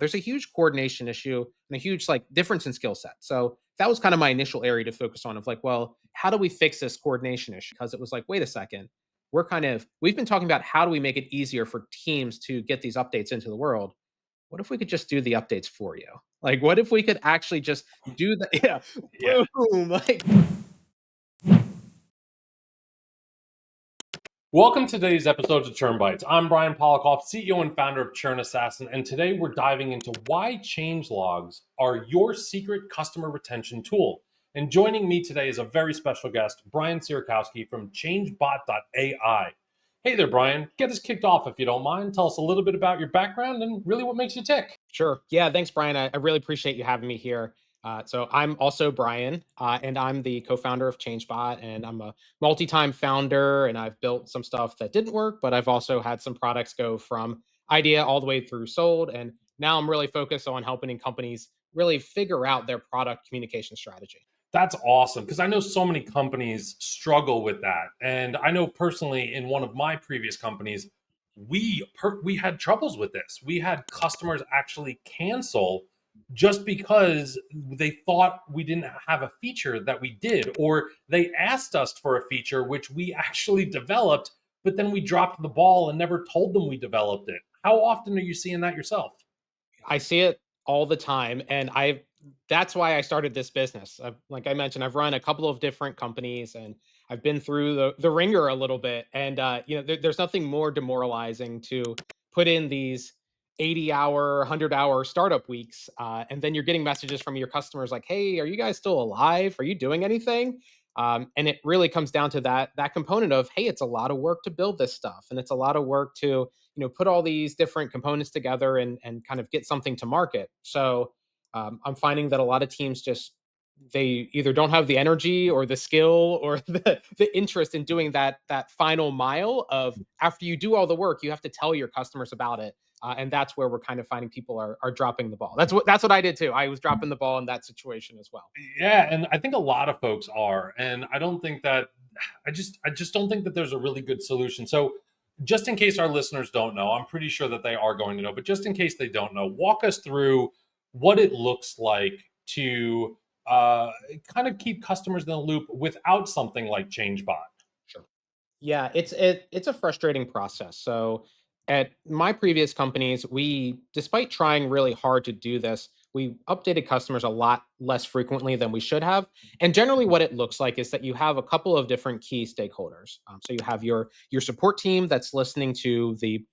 there's a huge coordination issue and a huge like difference in skill set. So that was kind of my initial area to focus on of like, well, how do we fix this coordination issue? Because it was like, wait a second, we've been talking about how do we make it easier for teams to get these updates into the world. What if we could just do the updates for you? Like, what if we could actually just do the yeah, Yeah. boom, like Welcome to today's episode of Churn Bites. I'm Brian Polikoff, CEO and founder of Churn Assassin, and today we're diving into why change logs are your secret customer retention tool. And joining me today is a very special guest, Brian Sierakowski from ChangeBot.AI. Hey there, Brian. Get us kicked off if you don't mind. Tell us a little bit about your background and really what makes you tick. Sure. Yeah, thanks, Brian. I really appreciate you having me here. So I'm also Brian, and I'm the co-founder of ChangeBot, and I'm a multi-time founder, and I've built some stuff that didn't work, but I've also had some products go from idea all the way through sold, and now I'm really focused on helping companies really figure out their product communication strategy. That's awesome because I know so many companies struggle with that. And I know personally in one of my previous companies, we had troubles with this. We had customers actually cancel just because they thought we didn't have a feature that we did, or they asked us for a feature which we actually developed, but then we dropped the ball and never told them we developed it. How often are you seeing that yourself? I see it all the time, and I that's why I started this business. Like I mentioned, I've run a couple of different companies, and I've been through the ringer a little bit. And there's nothing more demoralizing to put in these 80-hour, 100-hour startup weeks, and then you're getting messages from your customers like, "Hey, are you guys still alive? Are you doing anything?" And it really comes down to that component of, "Hey, it's a lot of work to build this stuff, and it's a lot of work to put all these different components together and kind of get something to market." So I'm finding that a lot of teams just they either don't have the energy or the skill or the interest in doing that final mile of after you do all the work you have to tell your customers about it, and that's where we're kind of finding people are dropping the ball. That's what I did too. I was dropping the ball in that situation as well. Yeah, and I think a lot of folks are, and I don't think that I just don't think that there's a really good solution. So, just in case our listeners don't know, I'm pretty sure that they are going to know, but just in case they don't know, walk us through what it looks like to uh, kind of keep customers in the loop without something like ChangeBot. Sure. Yeah, it's a frustrating process. So at my previous companies, despite trying really hard to do this, we updated customers a lot less frequently than we should have. And generally, what it looks like is that you have a couple of different key stakeholders. So you have your support team that's listening to the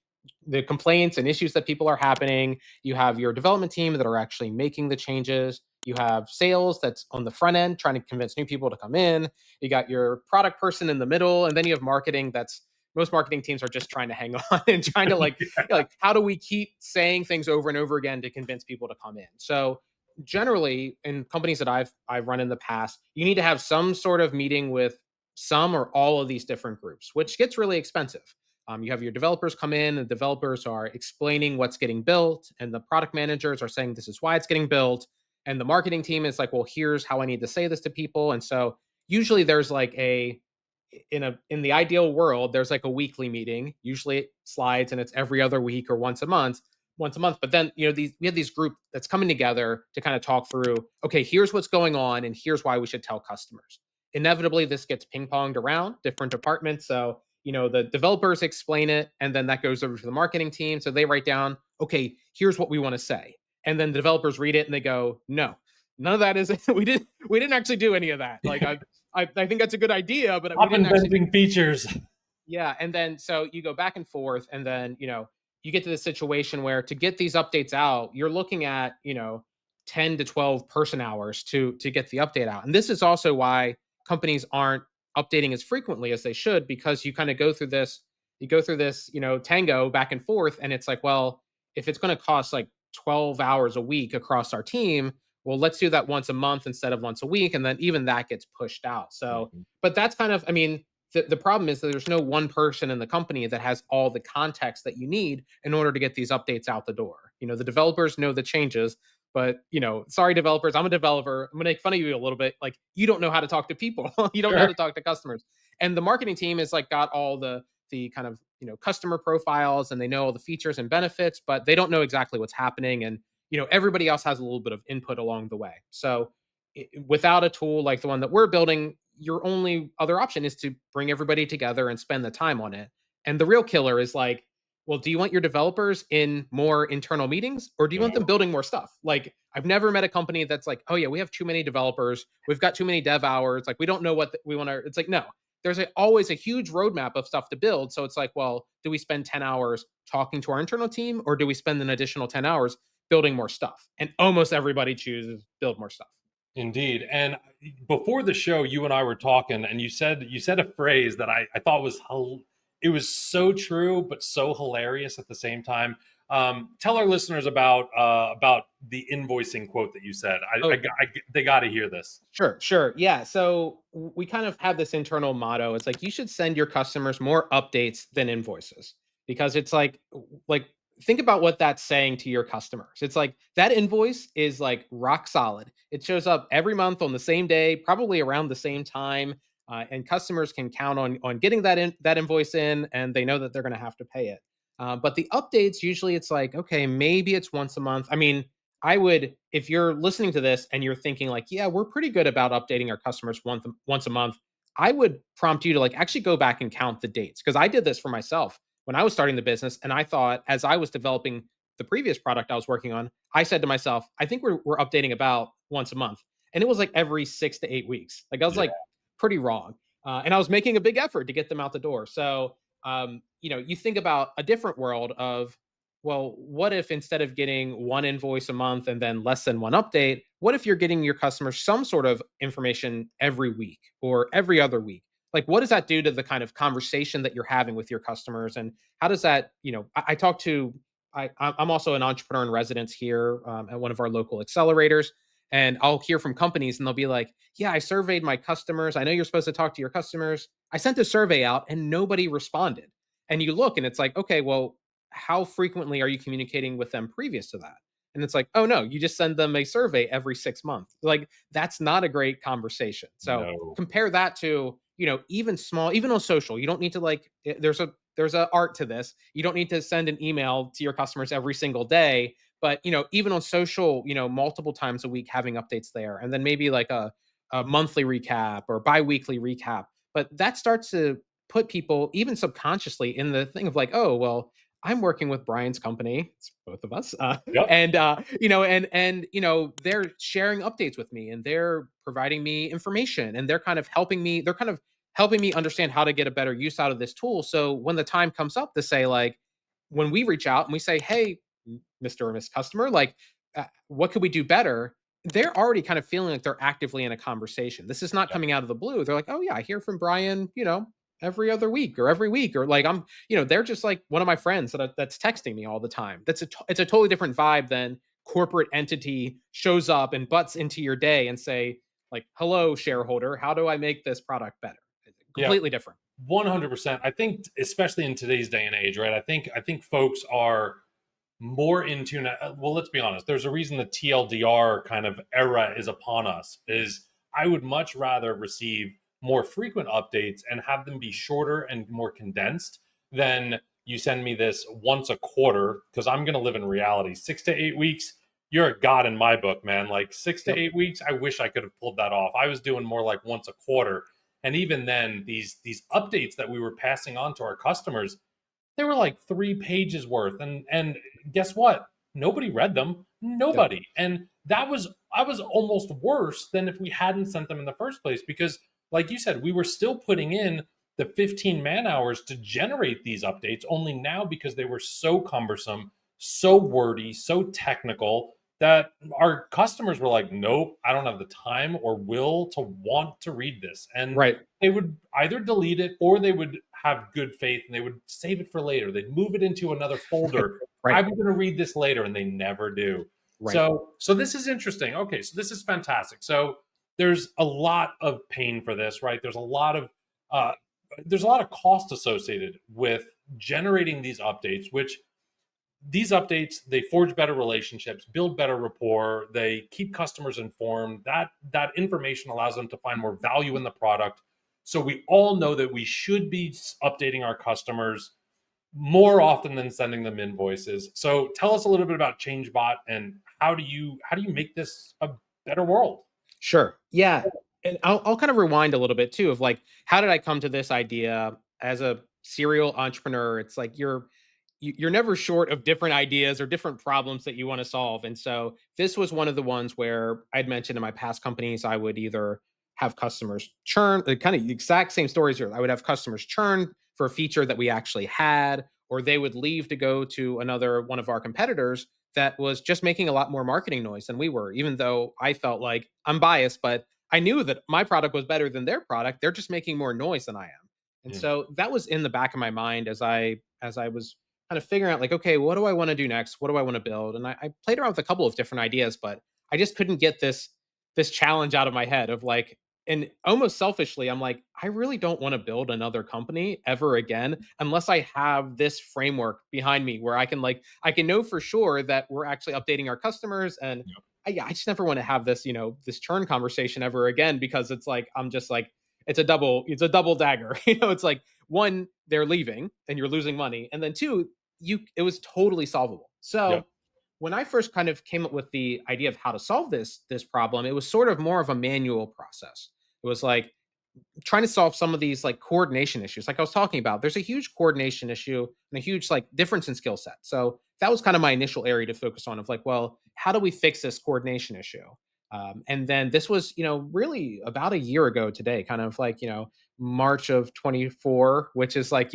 complaints and issues that people are happening. You have your development team that are actually making the changes. You have sales that's on the front end trying to convince new people to come in. You got your product person in the middle, and then you have marketing. That's most marketing teams are just trying to hang on and trying to like how do we keep saying things over and over again to convince people to come in. So generally in companies that I've run in the past, you need to have some sort of meeting with some or all of these different groups, which gets really expensive. You have your developers come in, the developers are explaining what's getting built, and the product managers are saying this is why it's getting built. And the marketing team is like, well, here's how I need to say this to people. And so usually there's like in the ideal world, there's like a weekly meeting. Usually it slides and it's every other week or once a month. But then, we have these group that's coming together to kind of talk through, okay, here's what's going on and here's why we should tell customers. Inevitably, this gets ping-ponged around different departments. So the developers explain it, and then that goes over to the marketing team. So they write down, okay, here's what we want to say. And then the developers read it and they go, no, none of that is, we didn't actually do any of that. Like, I think that's a good idea, but we Up didn't actually. inventing features. Yeah. And then, so you go back and forth, and then, you get to the situation where to get these updates out, you're looking at, 10 to 12 person hours to get the update out. And this is also why companies aren't updating as frequently as they should, because you kind of go through this, tango back and forth. And it's like, well, if it's going to cost like 12 hours a week across our team, well, let's do that once a month instead of once a week. And then even that gets pushed out. So, Mhm. but that's kind of, I mean, the problem is that there's no one person in the company that has all the context that you need in order to get these updates out the door. The developers know the changes, but sorry, developers, I'm a developer. I'm gonna make fun of you a little bit. Like, you don't know how to talk to people. You don't know how Sure. to talk to customers. And the marketing team is like got all the kind of customer profiles, and they know all the features and benefits, but they don't know exactly what's happening. And everybody else has a little bit of input along the way. So without a tool like the one that we're building, your only other option is to bring everybody together and spend the time on it. And the real killer is like, well, do you want your developers in more internal meetings, or do you want them building more stuff? Like, I've never met a company that's like, oh yeah, we have too many developers, we've got too many dev hours, like we don't know what we want to. It's like, no, there's always a huge roadmap of stuff to build. So it's like, well, do we spend 10 hours talking to our internal team, or do we spend an additional 10 hours building more stuff? And almost everybody chooses build more stuff. Indeed. And before the show, you and I were talking, and you said a phrase that I thought was it was so true, but so hilarious at the same time. Tell our listeners about the invoicing quote that you said. Oh, They got to hear this. sure, sure. Yeah. So we kind of have this internal motto. It's like you should send your customers more updates than invoices, because it's like think about what that's saying to your customers. It's like that invoice is like rock solid. It shows up every month on the same day, probably around the same time, and customers can count on getting that invoice in, and they know that they're going to have to pay it. But the updates, usually it's like, okay, maybe it's once a month. I mean, I would, if you're listening to this and you're thinking like, yeah, we're pretty good about updating our customers once a month, I would prompt you to like actually go back and count the dates, because I did this for myself when I was starting the business, and I thought as I was developing the previous product I was working on, I said to myself, I think we're updating about once a month, and it was like every 6 to 8 weeks. Like I was Yeah. like pretty wrong, and I was making a big effort to get them out the door. So you think about a different world of, well, what if instead of getting one invoice a month and then less than one update, what if you're getting your customers some sort of information every week or every other week? Like, what does that do to the kind of conversation that you're having with your customers? And how does that, I talk to, I'm also an entrepreneur in residence here at one of our local accelerators. And I'll hear from companies and they'll be like, yeah, I surveyed my customers. I know you're supposed to talk to your customers. I sent a survey out and nobody responded. And you look and it's like, okay, well, how frequently are you communicating with them previous to that? And it's like, oh no, you just send them a survey every 6 months. Like, that's not a great conversation. So No. compare that to, even small, even on social, you don't need to like, there's a art to this. You don't need to send an email to your customers every single day, but even on social, multiple times a week, having updates there, and then maybe like a monthly recap or bi-weekly recap. But that starts to put people even subconsciously in the thing of like, oh well, I'm working with Brian's company. It's both of us, Yep. and they're sharing updates with me, and they're providing me information, and they're kind of helping me. They're kind of helping me understand how to get a better use out of this tool. So when the time comes up to say like, when we reach out and we say, hey, Mr. or Miss Customer, like, what could we do better? They're already kind of feeling like they're actively in a conversation. This is not Yep. coming out of the blue. They're like, oh yeah, I hear from Brian, every other week or every week, or like they're just like one of my friends that's texting me all the time. It's a totally different vibe than corporate entity shows up and butts into your day and say like, hello shareholder, how do I make this product better? Yeah. Completely different. 100%. I think, especially in today's day and age, right? I think folks are more in tune. Well, let's be honest. There's a reason the TLDR kind of era is upon us. Is I would much rather receive more frequent updates and have them be shorter and more condensed than you send me this once a quarter, because I'm going to live in reality. 6 to 8 weeks, you're a god in my book, man. Like six to Yep. eight weeks, I wish I could have pulled that off. I was doing more like once a quarter, and even then, these updates that we were passing on to our customers, they were like 3 pages worth, and guess what? Nobody read them. Yep. Nobody. And that was, I was almost worse than if we hadn't sent them in the first place, because like you said, we were still putting in the 15 man hours to generate these updates, only now because they were so cumbersome, so wordy, so technical, that our customers were like, nope, I don't have the time or will to want to read this. And Right. they would either delete it, or they would have good faith and they would save it for later. They'd move it into another folder. Right. I'm going to read this later, and they never do. Right. So this is interesting. Okay, so this is fantastic. So there's a lot of pain for this, right? Uh, there's a lot of cost associated with generating these updates, which these updates, they forge better relationships, build better rapport, they keep customers informed. That information allows them to find more value in the product. So we all know that we should be updating our customers more often than sending them invoices. So tell us a little bit about ChangeBot and how do you make this a better world? Sure. Yeah. And I'll kind of rewind a little bit too of like, how did I come to this idea as a serial entrepreneur? It's like you're never short of different ideas or different problems that you want to solve. And so this was one of the ones where I'd mentioned in my past companies, I would either have customers churn, kind of the exact same stories here. I would have customers churn for a feature that we actually had, or they would leave to go to another one of our competitors that was just making a lot more marketing noise than we were, even though I felt like I'm biased, but I knew that my product was better than their product. They're just making more noise than I am. And Mm, so that was in the back of my mind as I was kind of figuring out like, okay, what do I want to do next? What do I want to build? And I played around with a couple of different ideas, but I just couldn't get this challenge out of my head of like, and almost selfishly, I'm like, I really don't want to build another company ever again unless I have this framework behind me where I can know for sure that we're actually updating our customers. And yep, yeah, I just never want to have this, this churn conversation ever again because it's like I'm just like it's a double dagger. It's like one, they're leaving and you're losing money, and then two, you it was totally solvable. yep, So when I first kind of came up with the idea of how to solve this problem, it was sort of more of a manual process. It was like trying to solve some of these like coordination issues like I was talking about. There's a huge coordination issue and a huge like difference in skill set. So that was kind of my initial area to focus on of like, well, how do we fix this coordination issue? And then this was, really about a year ago today, kind of like, March of 24, which is like,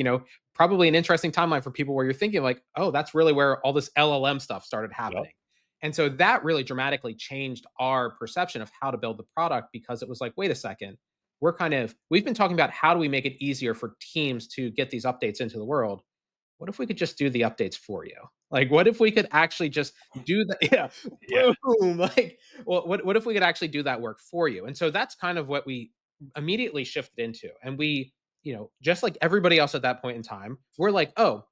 probably an interesting timeline for people where you're thinking like, oh, that's really where all this LLM stuff started yep. happening. And so that really dramatically changed our perception of how to build the product because it was like, wait a second, we've been talking about how do we make it easier for teams to get these updates into the world. What if we could just do the updates for you? Like, what if we could actually just do the yeah, Yeah, boom, like, well, what if we could actually do that work for you? And so that's kind of what we immediately shifted into. And we, just like everybody else at that point in time, we're like, oh,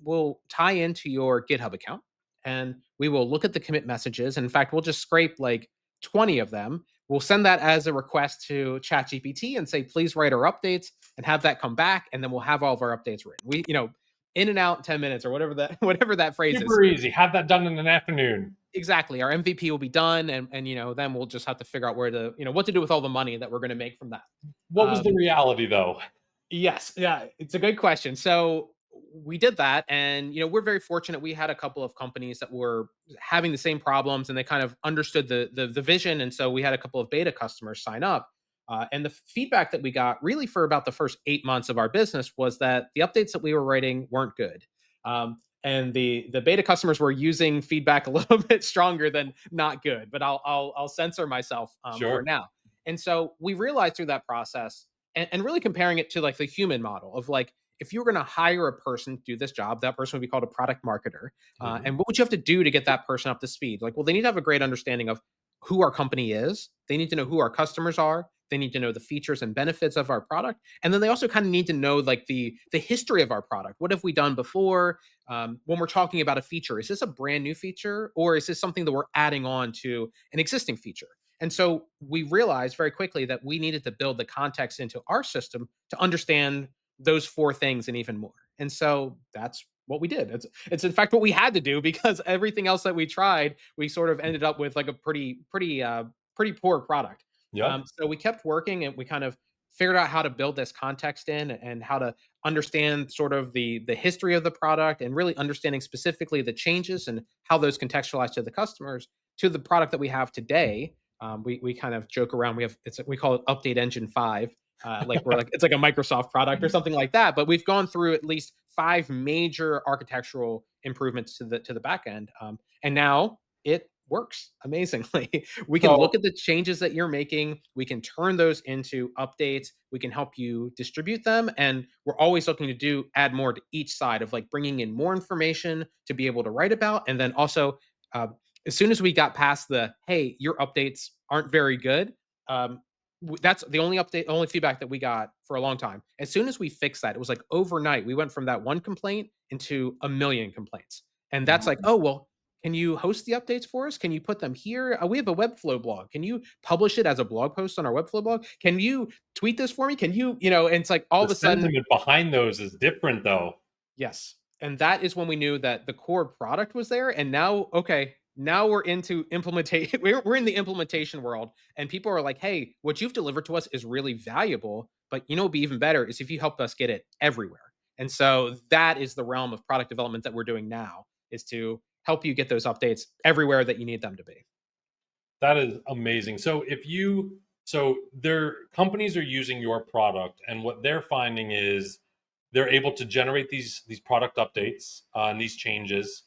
we'll tie into your GitHub account and we will look at the commit messages. And in fact, we'll just scrape like 20 of them. We'll send that as a request to ChatGPT and say, please write our updates and have that come back. And then we'll have all of our updates written. In and out in 10 minutes or whatever that whatever that phrase is. super easy. Have that done in an afternoon. Exactly. Our MVP will be done and then we'll just have to figure out where to, what to do with all the money that we're going to make from that. What was the Um, reality though? Yes, yeah, it's a good question. So we did that, and we're very fortunate. We had a couple of companies that were having the same problems, and they kind of understood the vision, and so we had a couple of beta customers sign up. And the feedback that we got really for about the first 8 months of our business was that the updates that we were writing weren't good. And the beta customers were using feedback a little bit stronger than not good, but I'll censor myself for Sure. now. And so we realized through that process and really comparing it to like the human model of like if you were going to hire a person to do this job, that person would be called a product marketer. Mhm. And what would you have to do to get that person up to speed? Like, well, they need to have a great understanding of who our company is. They need to know who our customers are. They need to know the features and benefits of our product, and then they also kind of need to know like the history of our product. What have we done before? When we're talking about a feature, is this a brand new feature or is this something that we're adding on to an existing feature? And so we realized very quickly that we needed to build the context into our system to understand those four things and even more. And so that's what we did. It's in fact what we had to do because everything else that we tried, we sort of ended up with like a pretty poor product. Yep. So we kept working and we kind of figured out how to build this context in and how to understand sort of the history of the product and really understanding specifically the changes and how those contextualize to the customers to the product that we have today. We kind of joke around. We call it Update Engine 5. Like we're like it's like a Microsoft product or something like that. But we've gone through at least five major architectural improvements to the back end, and now it works amazingly. We can So look at the changes that you're making. We can turn those into updates. We can help you distribute them, and we're always looking to add more to each side of like bringing in more information to be able to write about, and then also uh, as soon as we got past the hey, your updates aren't very good, um, that's the only feedback that we got for a long time. As soon as we fixed that, it was like overnight. We went from that one complaint into a million complaints, and that's like, oh well. Can you host the updates for us? Can you put them here? We have a Webflow blog. Can you publish it as a blog post on our Webflow blog? Can you tweet this for me? Can you, and it's like all the of a sudden, sentiment behind those is different though. yes. And that is when we knew that the core product was there. And now, okay, now we're into implementation. We're in the implementation world, and people are like, "Hey, what you've delivered to us is really valuable, but you know, what'd be even better is if you help us get it everywhere." And so that is the realm of product development that we're doing now, is to help you get those updates everywhere that you need them to be. That is amazing. So if you so their companies are using your product, and what they're finding is they're able to generate these product updates and these changes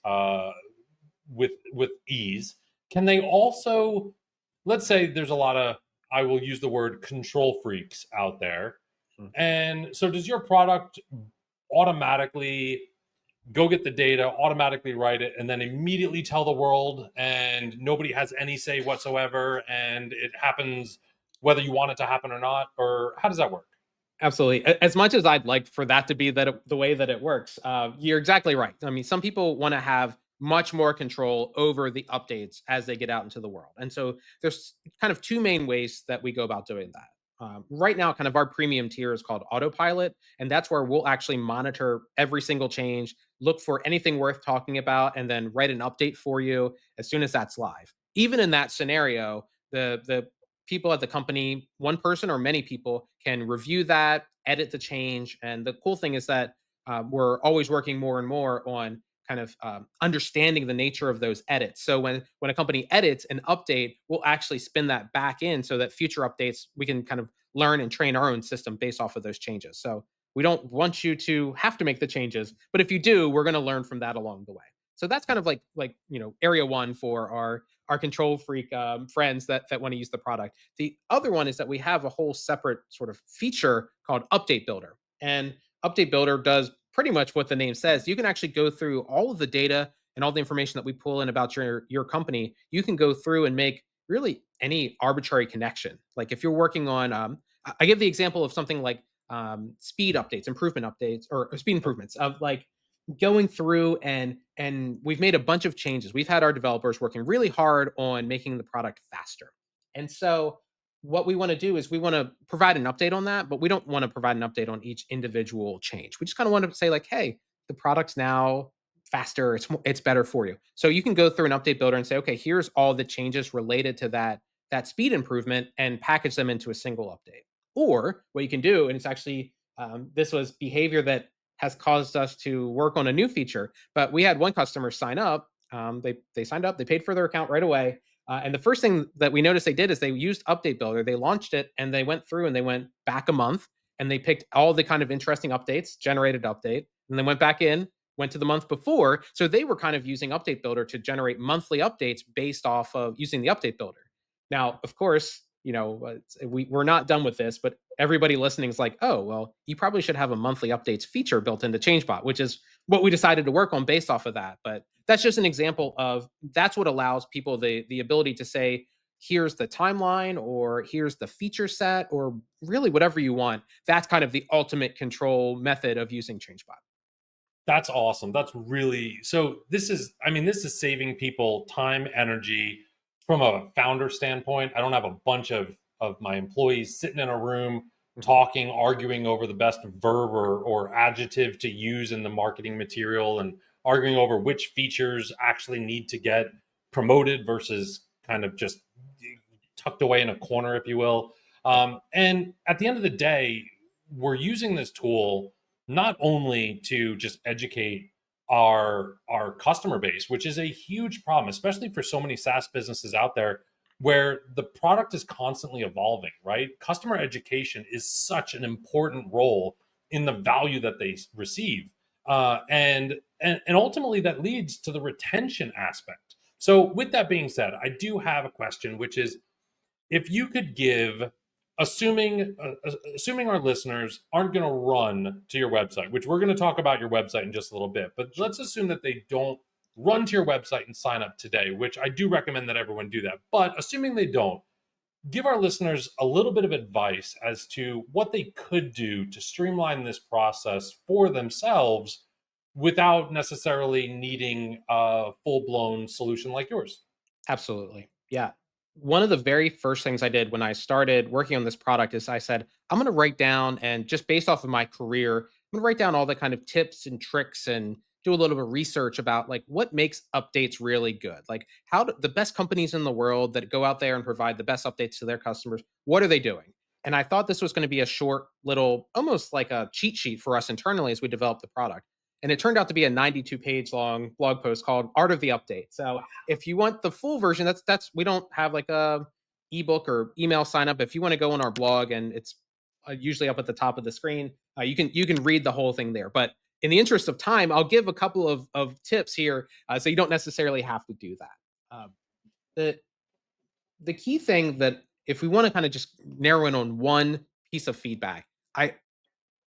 with ease. Can they also, let's say there's a lot of, I will use the word control freaks out there, Mm. and so does your product automatically go get the data, automatically write it, and then immediately tell the world, and nobody has any say whatsoever, and it happens whether you want it to happen or not? Or how does that work? Absolutely. As much as I'd like for that to be the way that it works, you're exactly right. I mean, some people want to have much more control over the updates as they get out into the world, and so there's kind of two main ways that we go about doing that. Right now, kind of our premium tier is called Autopilot, and that's where we'll actually monitor every single change, look for anything worth talking about, and then write an update for you as soon as that's live. Even in that scenario, the people at the company, one person or many people, can review that, edit the change. And the cool thing is that we're always working more and more on kind of understanding the nature of those edits. So when a company edits an update, we'll actually spin that back in so that future updates we can kind of learn and train our own system based off of those changes. So we don't want you to have to make the changes, but if you do, we're going to learn from that along the way. So that's kind of like area one for our control freak friends that want to use the product. The other one is that we have a whole separate sort of feature called Update Builder. And Update Builder does pretty much what the name says. You can actually go through all of the data and all the information that we pull in about your company. You can go through and make really any arbitrary connection. Like if you're working on, I give the example of something like speed updates, improvement updates, or speed improvements of like going through and we've made a bunch of changes. We've had our developers working really hard on making the product faster. And so what we want to do is we want to provide an update on that, but we don't want to provide an update on each individual change. We just kind of want to say like, hey, the product's now faster, it's better for you. So you can go through an update builder and say, okay, here's all the changes related to that speed improvement and package them into a single update. Or what you can do, and it's actually this was behavior that has caused us to work on a new feature. But we had one customer sign up. They signed up, they paid for their account right away, and the first thing that we noticed they did is they used Update Builder. They launched it and they went through and they went back a month and they picked all the kind of interesting updates, generated update, and then went back in, went to the month before. So they were kind of using Update Builder to generate monthly updates based off of using the Update Builder. Now, of course, we're not done with this, but everybody listening is like, oh, well, you probably should have a monthly updates feature built into ChangeBot, which is what we decided to work on based off of that. But that's just an example of that's what allows people the ability to say, here's the timeline, or here's the feature set, or really whatever you want. That's kind of the ultimate control method of using ChangeBot. That's awesome. That's really, so this is, I mean, this is saving people time, energy. From a founder standpoint, I don't have a bunch of my employees sitting in a room Mhm. talking, arguing over the best verb or adjective to use in the marketing material, and arguing over which features actually need to get promoted versus kind of just tucked away in a corner, if you will. Yep. And at the end of the day, we're using this tool not only to just educate our customer base, which is a huge problem, especially for so many SaaS businesses out there where the product is constantly evolving, right? Customer education is such an important role in the value that they receive. And ultimately that leads to the retention aspect. So with that being said, I do have a question, which is, if you could give, assuming our listeners aren't going to run to your website, which we're going to talk about your website in just a little bit, but let's assume that they don't run to your website and sign up today, which I do recommend that everyone do that. But assuming they don't, give our listeners a little bit of advice as to what they could do to streamline this process for themselves without necessarily needing a full-blown solution like yours. Absolutely. Yeah. One of the very first things I did when I started working on this product is I said, I'm going to write down, and just based off of my career, I'm going to write down all the kind of tips and tricks and do a little bit of research about like what makes updates really good. Like how do the best companies in the world that go out there and provide the best updates to their customers, what are they doing? And I thought this was going to be a short little, almost like a cheat sheet for us internally as we developed the product. And it turned out to be a 92-page long blog post called Art of the Update. So if you want the full version, that's we don't have like a ebook or email sign up. If you want to go on our blog, and it's usually up at the top of the screen, you can read the whole thing there. But in the interest of time, I'll give a couple of tips here, so you don't necessarily have to do that. The the key thing that if we want to kind of just narrow in on one piece of feedback, I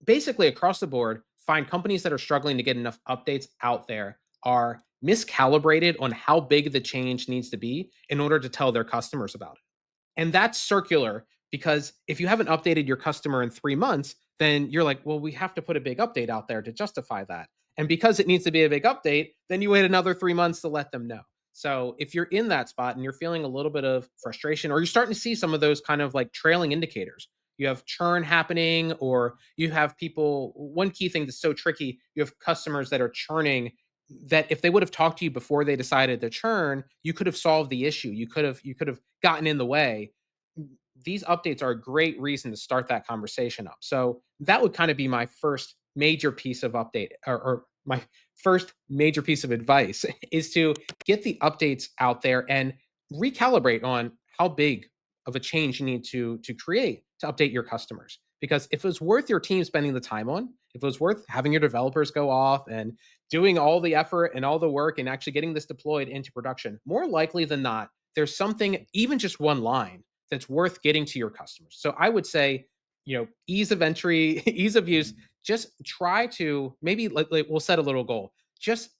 basically across the board find companies that are struggling to get enough updates out there are miscalibrated on how big the change needs to be in order to tell their customers about it. And that's circular because if you haven't updated your customer in 3 months, then you're like, well, we have to put a big update out there to justify that. And because it needs to be a big update, then you wait another 3 months to let them know. So if you're in that spot and you're feeling a little bit of frustration, or you're starting to see some of those kind of like trailing indicators, you have churn happening, or you have people. One key thing that's so tricky, you have customers that are churning that if they would have talked to you before they decided to churn, you could have solved the issue. You could have gotten in the way. These updates are a great reason to start that conversation up. So that would kind of be my first major piece of update, or my first major piece of advice is to get the updates out there and recalibrate on how big of a change you need to create to update your customers. Because if it was worth your team spending the time on, if it was worth having your developers go off and doing all the effort and all the work and actually getting this deployed into production, more likely than not, there's something, even just one line, that's worth getting to your customers. So I would say, ease of entry, ease of use. Just try to maybe like we'll set a little goal. Just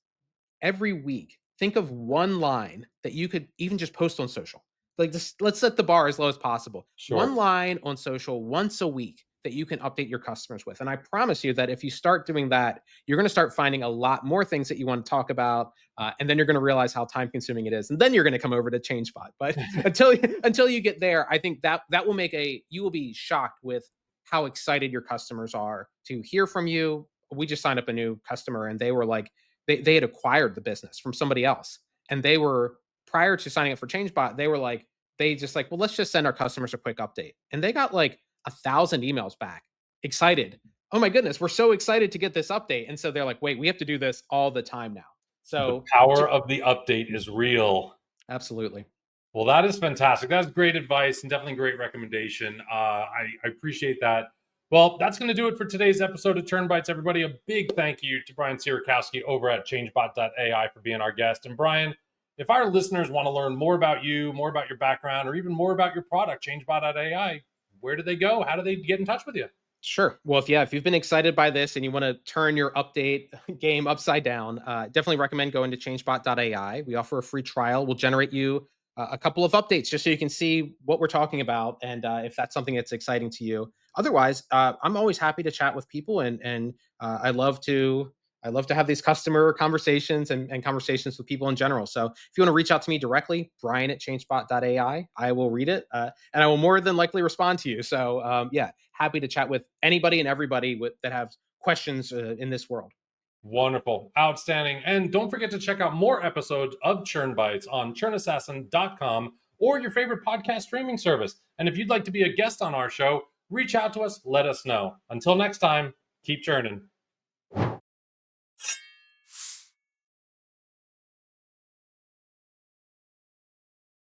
every week, think of one line that you could even just post on social. Like, just let's set the bar as low as possible. One Sure. line on social once a week that you can update your customers with. And I promise you that if you start doing that, you're going to start finding a lot more things that you want to talk about. And then you're going to realize how time consuming it is. And then you're going to come over to ChangeBot. But until you get there, I think that will make you will be shocked with how excited your customers are to hear from you. We just signed up a new customer, and they were like, they had acquired the business from somebody else, and they were, prior to signing up for ChangeBot, they were like, they just like, well, let's just send our customers a quick update, and they got like 1,000 emails back, excited. Oh my goodness, we're so excited to get this update, and so they're like, wait, we have to do this all the time now. The So, power of the update is real. absolutely. Well, that is fantastic. That's great advice and definitely great recommendation. I appreciate that. Well, that's going to do it for today's episode of Churn Bites, everybody. A big thank you to Brian Sierakowski over at ChangeBot.AI for being our guest. And Brian, if our listeners want to learn more about you, more about your background, or even more about your product, ChangeBot.AI, where do they go? How do they get in touch with you? Sure. Well, if you've been excited by this and you want to turn your update game upside down, definitely recommend going to ChangeBot.ai. We offer a free trial. We'll generate you a couple of updates just so you can see what we're talking about, and if that's something that's exciting to you. Otherwise, I'm always happy to chat with people, and I love to have these customer conversations and conversations with people in general. So if you want to reach out to me directly, Brian at ChangeBot.ai, I will read it, and I will more than likely respond to you. So yeah, happy to chat with anybody and everybody that have questions in this world. Wonderful. Outstanding. And don't forget to check out more episodes of Churn Bites on churnassassin.com or your favorite podcast streaming service. And if you'd like to be a guest on our show, reach out to us, let us know. Until next time, keep churning.